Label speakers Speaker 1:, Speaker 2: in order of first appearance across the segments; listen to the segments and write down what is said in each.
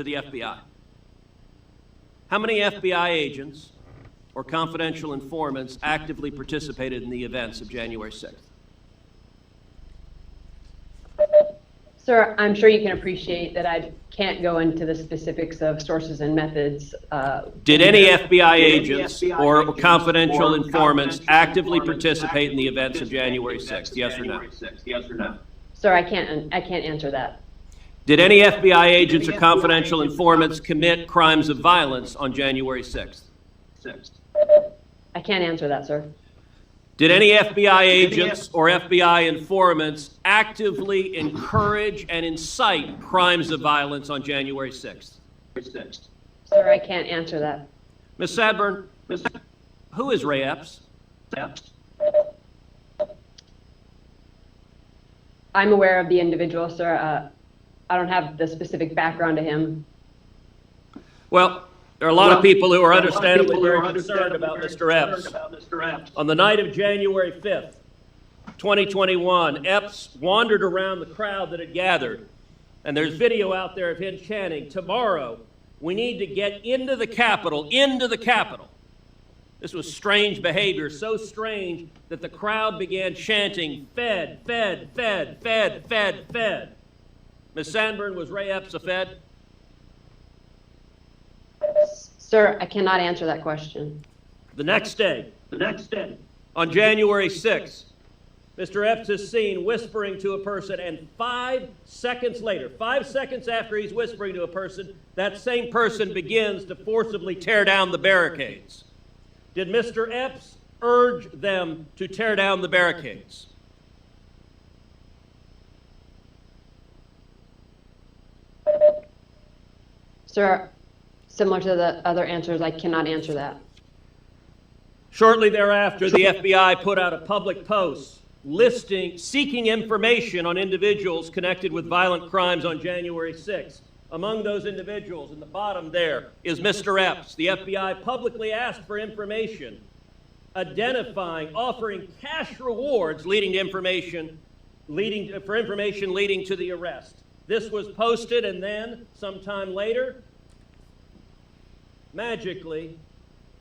Speaker 1: to the FBI? How many FBI agents or confidential informants actively participated in the events of January 6th?
Speaker 2: Sir, I'm sure you can appreciate that I can't go into the specifics of sources and methods.
Speaker 1: Did any FBI agents or confidential informants actively participate in the events of January 6th? Yes or no?
Speaker 2: Sir, I can't answer that.
Speaker 1: Did any FBI agents or confidential informants commit crimes of violence on January 6th?
Speaker 2: I can't answer that, sir.
Speaker 1: Did any FBI agents or FBI informants actively encourage and incite crimes of violence on January 6th?
Speaker 2: Sir, I can't answer that.
Speaker 1: Ms. Sadburn, who is Wray Epps?
Speaker 2: I'm aware of the individual, sir. I don't have the specific background to him.
Speaker 1: Well, there are a lot of people who are understandably very concerned about Mr. Epps. On the night of January 5th, 2021, Epps wandered around the crowd that had gathered, and there's video out there of him chanting, "Tomorrow, we need to get into the Capitol, into the Capitol." This was strange behavior, so strange that the crowd began chanting, "Fed, Fed, Fed, Fed, Fed, Fed." Ms. Sandburn, was Wray Epps a Fed?
Speaker 2: Sir, I cannot answer that question.
Speaker 1: The next day, on January 6th, Mr. Epps is seen whispering to a person, and 5 seconds later, 5 seconds after he's whispering to a person, that same person begins to forcibly tear down the barricades. Did Mr. Epps urge them to tear down the barricades?
Speaker 2: Sir, similar to the other answers, I cannot answer that.
Speaker 1: Shortly thereafter, the FBI put out a public post seeking information on individuals connected with violent crimes on January 6th. Among those individuals, in the bottom there, is Mr. Epps. The FBI publicly asked for information, offering cash rewards leading to information leading to the arrest. This was posted, and then, sometime later, magically,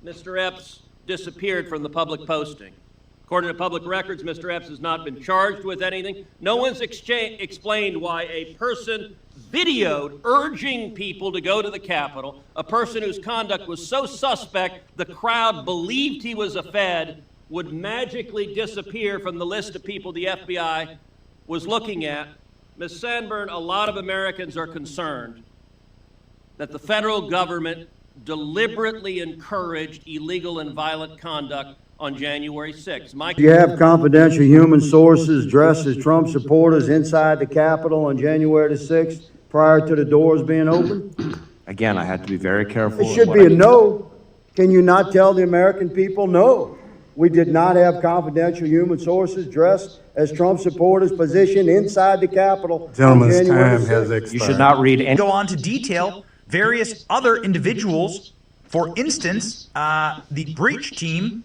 Speaker 1: Mr. Epps disappeared from the public posting. According to public records, Mr. Epps has not been charged with anything. No one's explained why a person videoed urging people to go to the Capitol, a person whose conduct was so suspect the crowd believed he was a Fed, would magically disappear from the list of people the FBI was looking at. Ms. Sandburn, a lot of Americans are concerned that the federal government deliberately encouraged illegal and violent conduct on January 6th.
Speaker 3: You have confidential human sources dressed as Trump supporters inside the Capitol on January the 6th prior to the doors being opened?
Speaker 4: Again, I had to be very careful.
Speaker 3: It should be a no. Can you not tell the American people no? We did not have confidential human sources dressed as Trump supporters positioned inside the Capitol.
Speaker 5: Gentleman's time has expired.
Speaker 4: You should not read any.
Speaker 6: Go on to detail various other individuals. For instance, the breach team.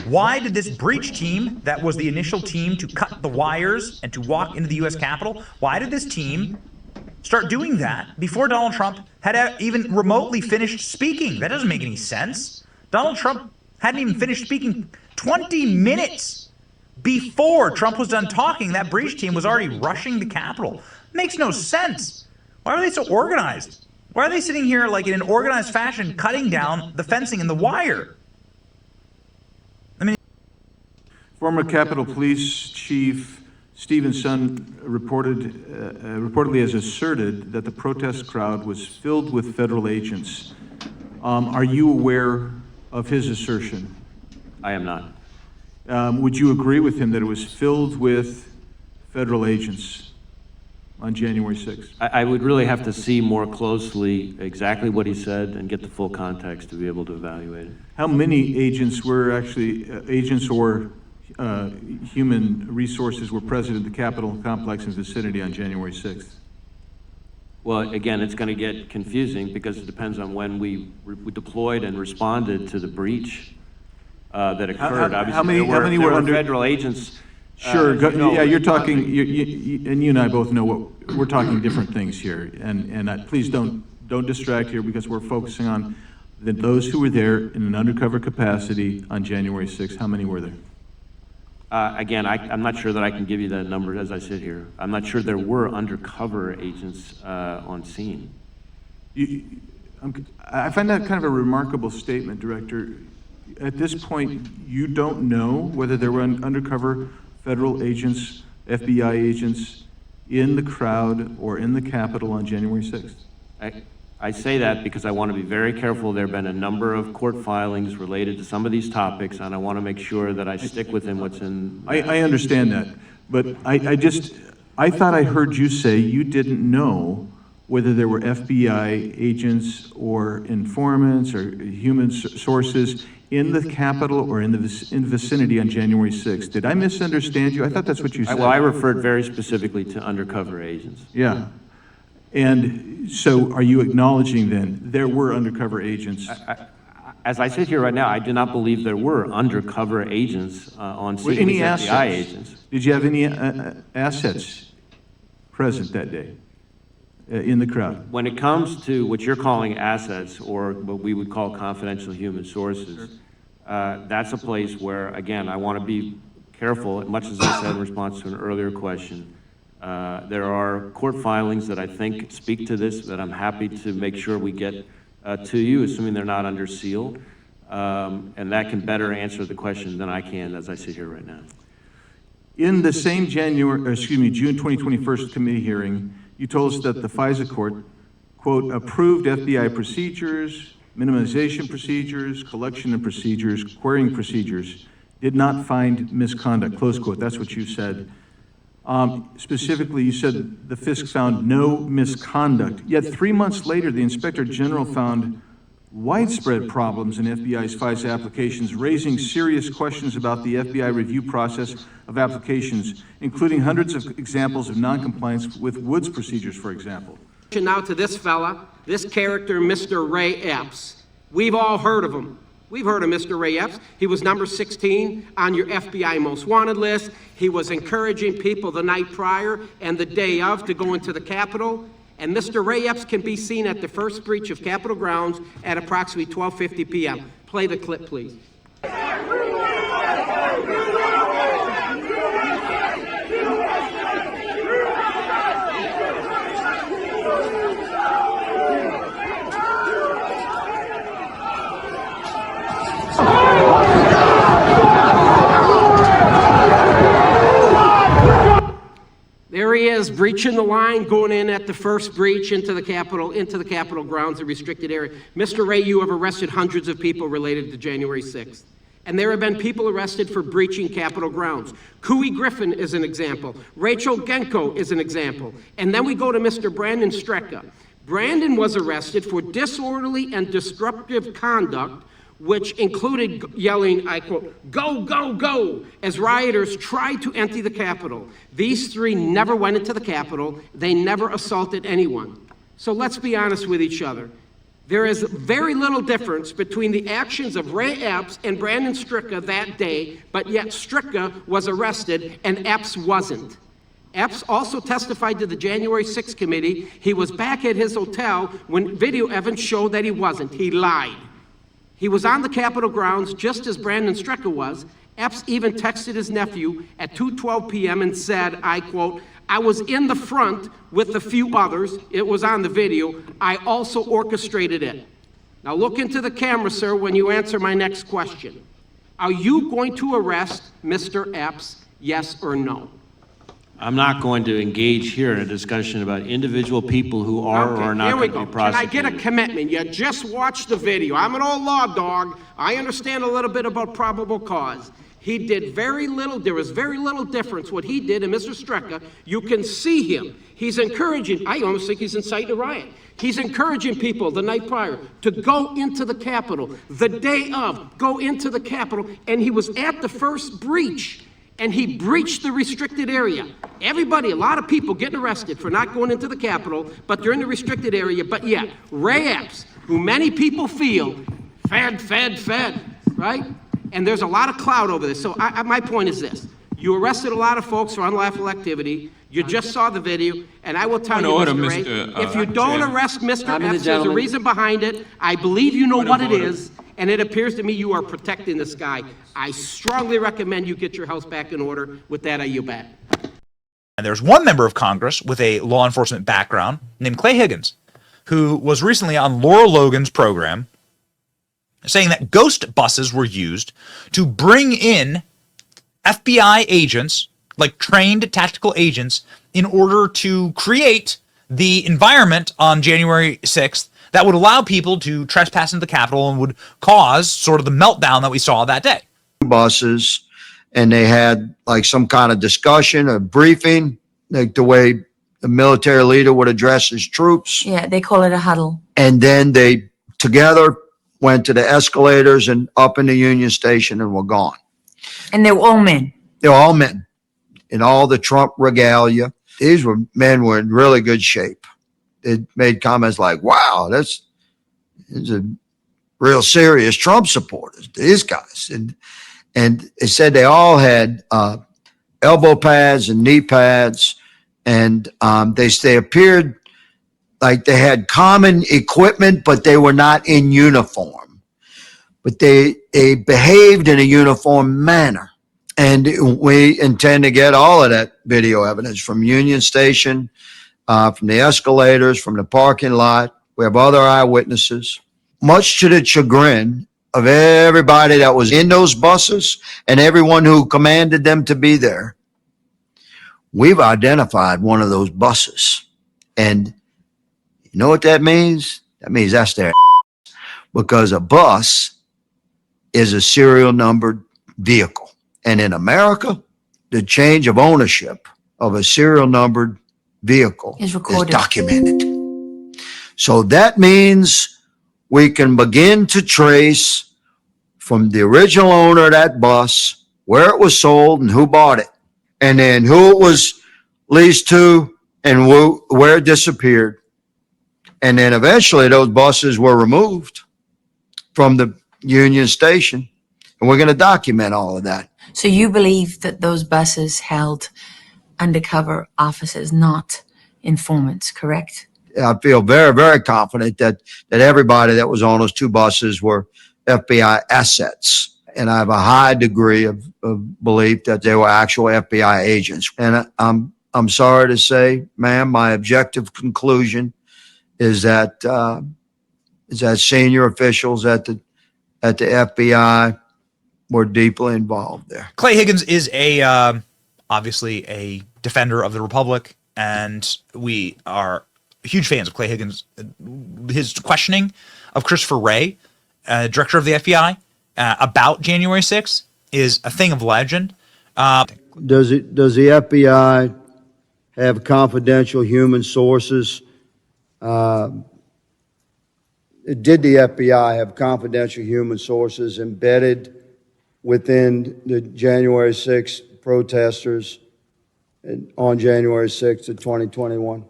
Speaker 6: Why did this breach team, that was the initial team to cut the wires and to walk into the U.S. Capitol, why did this team start doing that before Donald Trump had even remotely finished speaking? That doesn't make any sense. Donald Trump hadn't even finished speaking 20 minutes before Trump was done talking. That breach team was already rushing the Capitol. Makes no sense. Why are they so organized? Why are they sitting here like in an organized fashion cutting down the fencing and the wire?
Speaker 5: Former Capitol Police Chief Stevenson reportedly has asserted that the protest crowd was filled with federal agents. Are you aware of his assertion?
Speaker 4: I am not.
Speaker 5: Would you agree with him that it was filled with federal agents on January 6th?
Speaker 4: I would really have to see more closely exactly what he said and get the full context to be able to evaluate it.
Speaker 5: How many agents were actually agents or human resources were present at the Capitol complex and vicinity on January 6th?
Speaker 4: Well, again, it's going to get confusing because it depends on when we deployed and responded to the breach that occurred.
Speaker 5: How many were under
Speaker 4: federal agents
Speaker 5: Sure,
Speaker 4: no,
Speaker 5: yeah, you're talking, and you and I both know we're talking different things here, and please don't distract here, because we're focusing on those who were there in an undercover capacity on January 6th. How many were there?
Speaker 4: Again, I'm not sure that I can give you that number as I sit here. I'm not sure there were undercover agents on scene.
Speaker 5: I find that kind of a remarkable statement, Director. At this point, you don't know whether there were undercover federal agents, FBI agents in the crowd or in the Capitol on January 6th?
Speaker 4: I say that because I want to be very careful. There have been a number of court filings related to some of these topics, and I want to make sure that I stick within what's in.
Speaker 5: I understand that, but I thought I heard you say you didn't know whether there were FBI agents or informants or human sources in the Capitol or in the vicinity on January 6th. Did I misunderstand you? I thought that's what you said.
Speaker 4: Well, I referred very specifically to undercover agents.
Speaker 5: Yeah. And so are you acknowledging then there were undercover agents?
Speaker 4: As I sit here right now, I do not believe there were undercover agents on scene.
Speaker 5: Any
Speaker 4: assets? FBI agents.
Speaker 5: Did you have any assets present that day in the crowd?
Speaker 4: When it comes to what you're calling assets, or what we would call confidential human sources, that's a place where, again, I want to be careful, much as I said in response to an earlier question. There are court filings that I think speak to this that I'm happy to make sure we get to you, assuming they're not under seal, and that can better answer the question than I can as I sit here right now.
Speaker 5: In the same June 2021 committee hearing, you told us that the FISA court, quote, approved FBI procedures, minimization procedures, collection and procedures, querying procedures, did not find misconduct, close quote. That's what you said. Specifically, you said the FISC found no misconduct, yet 3 months later, the Inspector General found widespread problems in FBI's FISA applications, raising serious questions about the FBI review process of applications, including hundreds of examples of noncompliance with Woods procedures, for example.
Speaker 7: Now to this fella, this character, Mr. Wray Epps. We've all heard of him. We've heard of Mr. Wray Epps. He was number 16 on your FBI most wanted list. He was encouraging people the night prior and the day of to go into the Capitol. And Mr. Wray Epps can be seen at the first breach of Capitol grounds at approximately 12:50 p.m. Play the clip, please. There he is, breaching the line, going in at the first breach into the Capitol grounds, the restricted area. Mr. Wray, you have arrested hundreds of people related to January 6th. And there have been people arrested for breaching Capitol grounds. Cooey Griffin is an example. Rachel Genko is an example. And then we go to Mr. Brandon Strecka. Brandon was arrested for disorderly and disruptive conduct, which included yelling, I quote, "Go, go, go," as rioters tried to empty the Capitol. These three never went into the Capitol. They never assaulted anyone. So let's be honest with each other. There is very little difference between the actions of Wray Epps and Brandon Strecka that day, but yet Strecka was arrested and Epps wasn't. Epps also testified to the January 6th committee. He was back at his hotel when video evidence showed that he wasn't. He lied. He was on the Capitol grounds just as Brandon Strecka was. Epps even texted his nephew at 2:12 p.m. and said, I quote, "I was in the front with a few others." It was on the video. "I also orchestrated it." Now look into the camera, sir, when you answer my next question. Are you going to arrest Mr. Epps, yes or no?
Speaker 4: I'm not going to engage here in a discussion about individual people who are or are not going to be prosecuted.
Speaker 7: Can I get a commitment? You just watched the video. I'm an old law dog. I understand a little bit about probable cause. He did very little. There was very little difference what he did and Mr. Strecka. You can see him. He's encouraging. I almost think he's inciting a riot. He's encouraging people the night prior to go into the Capitol. The day of, go into the Capitol. And he was at the first breach. And he breached the restricted area. Everybody, a lot of people getting arrested for not going into the Capitol, but they're in the restricted area. But yet, Wray Epps, who many people feel, fed, right? And there's a lot of clout over this. So my point is this. You arrested a lot of folks for unlawful activity. You just saw the video, and I will tell you,
Speaker 8: Point of
Speaker 7: Mr.
Speaker 8: order,
Speaker 7: Ray,
Speaker 8: Mr.
Speaker 7: if you don't
Speaker 8: Chairman.
Speaker 7: arrest Mr.
Speaker 1: Time of the
Speaker 7: Epps, there's a
Speaker 1: gentleman.
Speaker 7: reason behind it. I believe you know
Speaker 8: Point
Speaker 7: what
Speaker 8: of
Speaker 7: it
Speaker 8: order.
Speaker 7: is, and it appears to me you are protecting this guy. I strongly recommend you get your house back in order. With that, I yield back.
Speaker 6: And there's one member of Congress with a law enforcement background named Clay Higgins, who was recently on Laura Logan's program saying that ghost buses were used to bring in FBI agents, like trained tactical agents, in order to create the environment on January 6th that would allow people to trespass into the Capitol and would cause sort of the meltdown that we saw that day.
Speaker 3: Buses, and they had like some kind of discussion, a briefing, like the way the military leader would address his troops.
Speaker 9: Yeah, they call it a huddle.
Speaker 3: And then they together went to the escalators and up in the Union Station and were gone.
Speaker 9: And they were all men.
Speaker 3: They were all men in all the Trump regalia. These were men were in really good shape. They made comments like, wow, these are real serious Trump supporters, these guys. And it said they all had elbow pads and knee pads, and they appeared like they had common equipment, but they were not in uniform. But they behaved in a uniform manner. And we intend to get all of that video evidence from Union Station, from the escalators, from the parking lot. We have other eyewitnesses, much to the chagrin of everybody that was in those buses and everyone who commanded them to be there. We've identified one of those buses. And you know what that means? That means that's their because a bus is a serial numbered vehicle. And in America, the change of ownership of a serial numbered vehicle
Speaker 9: Is recorded.
Speaker 3: documented. So that means we can begin to trace from the original owner of that bus, where it was sold and who bought it, and then who it was leased to and where it disappeared. And then eventually those buses were removed from the Union Station. And we're going to document all of that.
Speaker 9: So you believe that those buses held undercover officers, not informants, correct?
Speaker 3: I feel very, very confident that everybody that was on those two buses were FBI assets. And I have a high degree of belief that they were actual FBI agents. And I'm sorry to say, ma'am, my objective conclusion is that senior officials at the FBI were deeply involved there.
Speaker 6: Clay Higgins is obviously a defender of the Republic, and we are huge fans of Clay Higgins. His questioning of Christopher Wray, director of the FBI, about January 6th is a thing of legend.
Speaker 3: Does the FBI have confidential human sources? Did the FBI have confidential human sources embedded within the January 6th protesters on January 6th of 2021?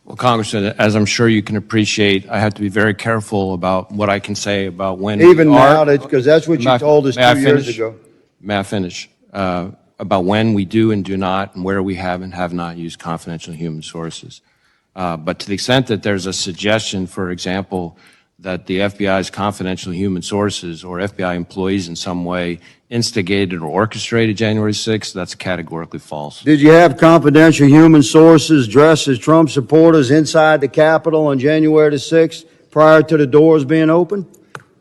Speaker 4: Well, Congressman, as I'm sure you can appreciate, I have to be very careful about what I can say about when
Speaker 3: Even now, because that's what you told us 2 years ago.
Speaker 4: May I finish? About when we do and do not, and where we have and have not used confidential human sources. But to the extent that there's a suggestion, for example, that the FBI's confidential human sources or FBI employees in some way instigated or orchestrated January 6th, that's categorically false.
Speaker 3: Did you have confidential human sources dressed as Trump supporters inside the Capitol on January the 6th prior to the doors being open?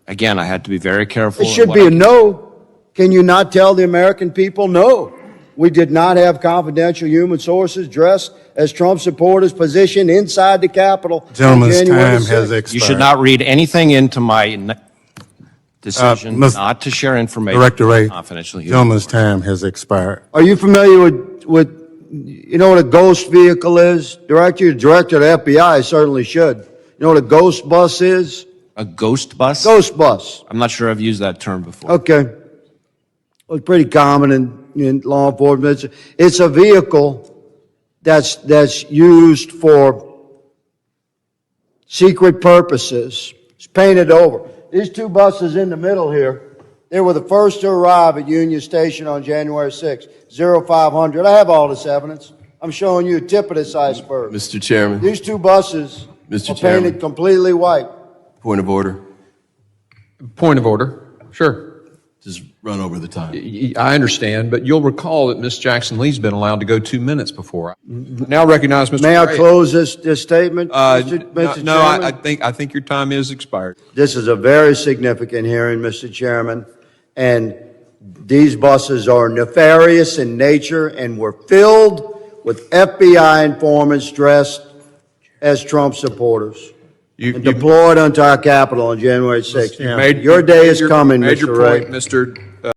Speaker 4: Again, I had to be very careful.
Speaker 3: It should be a no. Can you not tell the American people no? We did not have confidential human sources dressed as Trump supporters positioned inside the Capitol.
Speaker 10: Gentleman's
Speaker 3: on January
Speaker 10: time
Speaker 3: the
Speaker 10: has
Speaker 3: 6th.
Speaker 10: expired.
Speaker 4: You should not read anything into my decision not to share information.
Speaker 10: Director Wray,
Speaker 4: confidential human
Speaker 10: gentleman's
Speaker 4: sources.
Speaker 10: time has expired.
Speaker 3: Are you familiar with you know what a ghost vehicle is? Director of the FBI certainly should. You know what a ghost bus is?
Speaker 4: A ghost bus?
Speaker 3: Ghost bus.
Speaker 4: I'm not sure I've used that term before.
Speaker 3: Okay. Well, it's pretty common in law enforcement. It's a vehicle that's used for secret purposes. It's painted over. These two buses in the middle here, They were the first to arrive at Union Station on January 6th, 0500. I have all this evidence. I'm showing you a tip of this iceberg.
Speaker 8: Mr. Chairman.
Speaker 3: These two buses
Speaker 8: Mr.
Speaker 3: are
Speaker 8: Chairman.
Speaker 3: painted completely white.
Speaker 8: Point of order.
Speaker 10: Point of order. Sure.
Speaker 8: Just run over the time.
Speaker 10: I understand, but you'll recall that Ms. Jackson Lee's been allowed to go 2 minutes before. Now recognize Mr.
Speaker 3: May I
Speaker 10: Wray.
Speaker 3: close this statement, Mr.
Speaker 10: No,
Speaker 3: Chairman?
Speaker 10: I think your time is expired.
Speaker 3: This is a very significant hearing, Mr. Chairman, and these buses are nefarious in nature and were filled with FBI informants dressed as Trump supporters and deployed onto our Capitol on January 6th. Now, your day is coming,
Speaker 10: Made your
Speaker 3: Mr. Wray.
Speaker 10: point, Mr.